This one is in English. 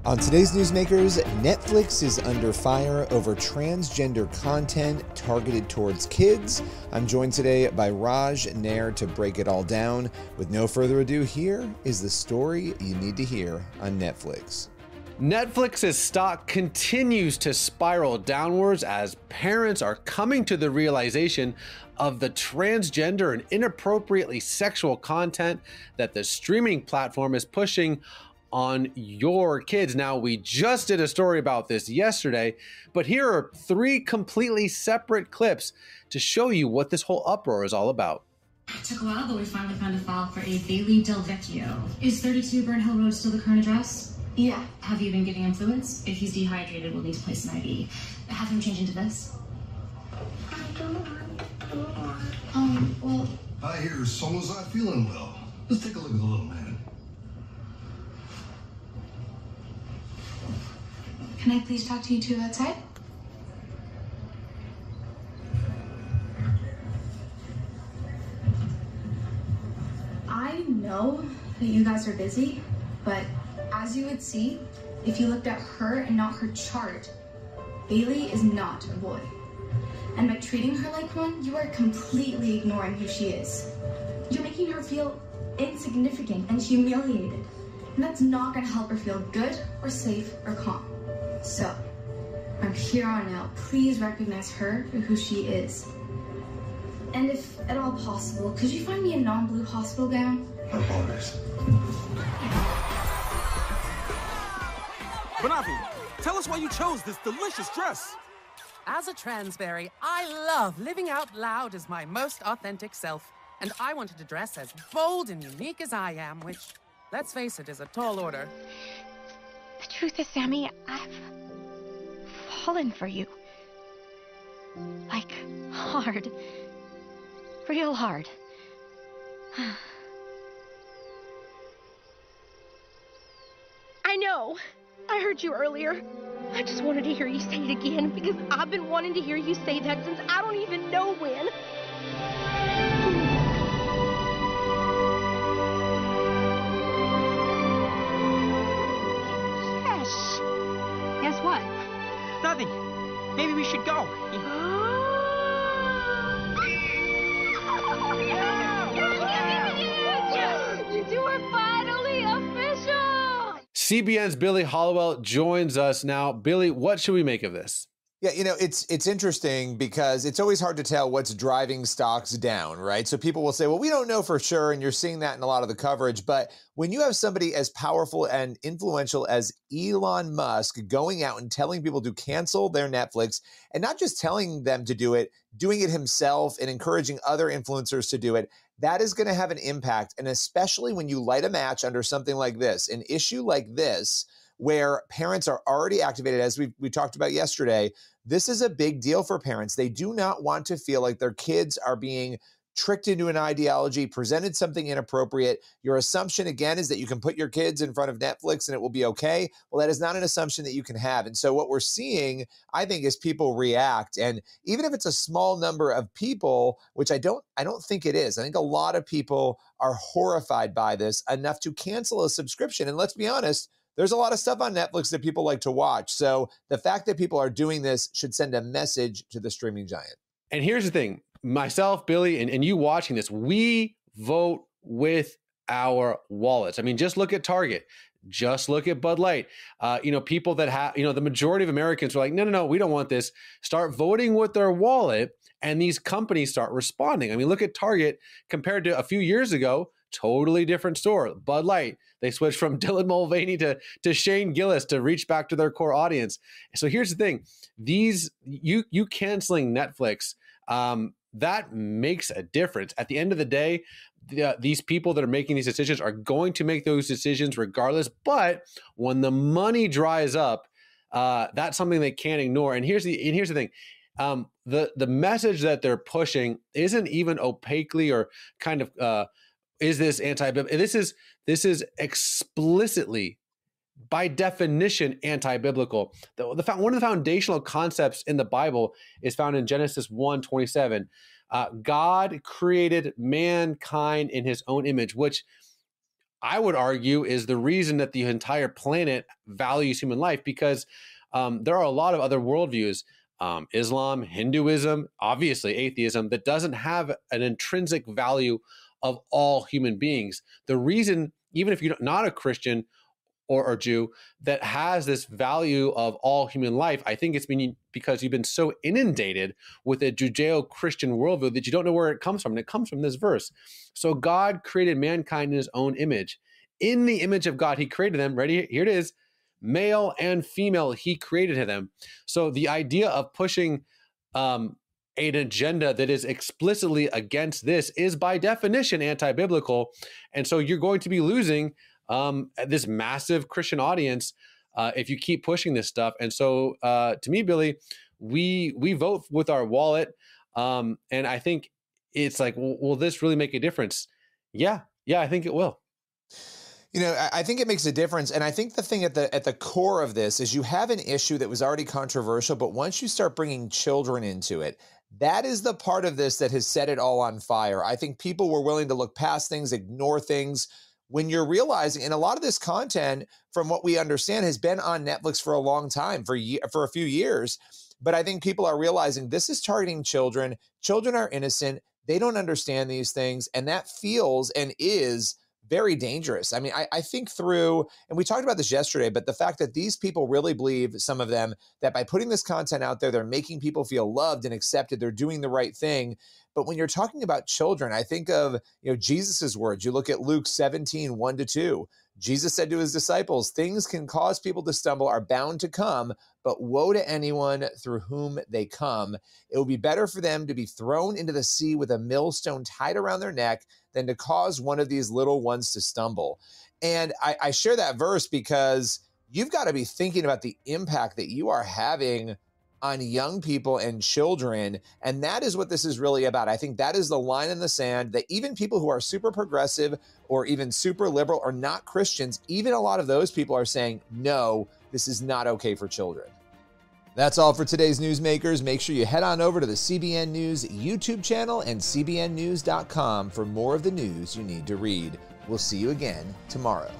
On today's Newsmakers, Netflix is under fire over transgender content targeted towards kids. I'm joined today by Nair to break it all down. With no further ado, here is the story you need to hear on Netflix. Netflix's stock continues to spiral downwards as parents are coming to the realization of the transgender and inappropriately sexual content that the streaming platform is pushing on your kids. Now, we just did a story about this yesterday, but here are 3 completely separate clips to show you what this whole uproar is all about. It took a while, but we finally found a file for a Bailey Del Vecchio. Is 32 Burnhill Road still the current address? Yeah. Have you been giving him fluids? If he's dehydrated, we'll need to place an IV. Have him change into this. I don't want. Well... I hear someone's not feeling well. Let's take a look at the little man. Can I please talk to you two outside? I know that you guys are busy, but as you would see, if you looked at her and not her chart, Bailey is not a boy. And by treating her like one, you are completely ignoring who she is. You're making her feel insignificant and humiliated. And that's not gonna help her feel good or safe or calm. So, from here on out, please recognize her for who she is. And if at all possible, could you find me a non-blue hospital gown? I apologize. Banavi, tell us why you chose this delicious dress. As a transberry, I love living out loud as my most authentic self. And I wanted to dress as bold and unique as I am, which, let's face it, is a tall order. The truth is, Sammy, I've fallen for you. Like, hard. Real hard. I know. I heard you earlier. I just wanted to hear you say it again because I've been wanting to hear you say that since I don't even know when. Guess what? Nothing. Maybe we should go. You are finally official! CBN's Billy Hallowell joins us now. Billy, what should we make of this? Yeah, you know, it's interesting because it's always hard to tell what's driving stocks down, right? So people will say, well, we don't know for sure, and you're seeing that in a lot of the coverage. But when you have somebody as powerful and influential as Elon Musk going out and telling people to cancel their Netflix, and not just telling them to do it, doing it himself and encouraging other influencers to do it, that is going to have an impact. And especially when you light a match under something like this, an issue like this, where parents are already activated, as we talked about yesterday, this is a big deal for parents. They do not want to feel like their kids are being tricked into an ideology, presented something inappropriate. Your assumption, again, is that you can put your kids in front of Netflix and it will be okay. Well, that is not an assumption that you can have. And so what we're seeing, I think, is people react. And even if it's a small number of people, which I don't think it is, I think a lot of people are horrified by this enough to cancel a subscription. And let's be honest, there's a lot of stuff on Netflix that people like to watch. So the fact that people are doing this should send a message to the streaming giant. And here's the thing, myself, Billy, and you watching this, we vote with our wallets. I mean, just look at Target. Just look at Bud Light. People that have, the majority of Americans are like, no, we don't want this. Start voting with their wallet, and these companies start responding. I mean, look at Target compared to a few years ago. Totally different store. Bud Light, they switched from Dylan Mulvaney to Shane Gillis to reach back to their core audience. So here's the thing: you canceling Netflix, that makes a difference. At the end of the day, these people that are making these decisions are going to make those decisions regardless. But when the money dries up, that's something they can't ignore. And here's the thing. The message that they're pushing isn't even opaquely or kind of is this anti-biblical? This is explicitly, by definition, anti-biblical. One of the foundational concepts in the Bible is found in Genesis 1:27. God created mankind in his own image, which I would argue, is the reason that the entire planet values human life, because there are a lot of other worldviews, Islam, Hinduism, obviously atheism, that doesn't have an intrinsic value of all human beings. The reason, even if you're not a Christian or Jew, that has this value of all human life, I think it's been because you've been so inundated with a Judeo-Christian worldview that you don't know where it comes from. And it comes from this verse. So God created mankind in his own image. In the image of God, he created them. Ready? Here it is. Male and female, he created them. So the idea of pushing an agenda that is explicitly against this is by definition anti-biblical. And so you're going to be losing this massive Christian audience if you keep pushing this stuff. And so to me, Billy, we vote with our wallet. And I think it's like, will this really make a difference? Yeah, I think it will. You know, I think it makes a difference. And I think the thing at the core of this is you have an issue that was already controversial, but once you start bringing children into it, that is the part of this that has set it all on fire. I think people were willing to look past things, ignore things. When you're realizing, and a lot of this content, from what we understand, has been on Netflix for a long time, for a few years. But I think people are realizing this is targeting children. Children are innocent. They don't understand these things. And that feels and is very dangerous. I mean, I think through, and we talked about this yesterday, but the fact that these people really believe, some of them, that by putting this content out there, they're making people feel loved and accepted. They're doing the right thing. But when you're talking about children, I think of, Jesus's words. You look at Luke 17, 1-2. Jesus said to his disciples, things can cause people to stumble, are bound to come, but woe to anyone through whom they come. It will be better for them to be thrown into the sea with a millstone tied around their neck than to cause one of these little ones to stumble. And I share that verse because you've got to be thinking about the impact that you are having on young people and children. And that is what this is really about. I think that is the line in the sand that even people who are super progressive or even super liberal or not Christians, even a lot of those people are saying, no, this is not okay for children. That's all for today's Newsmakers. Make sure you head on over to the CBN News YouTube channel and cbnnews.com for more of the news you need to read. We'll see you again tomorrow.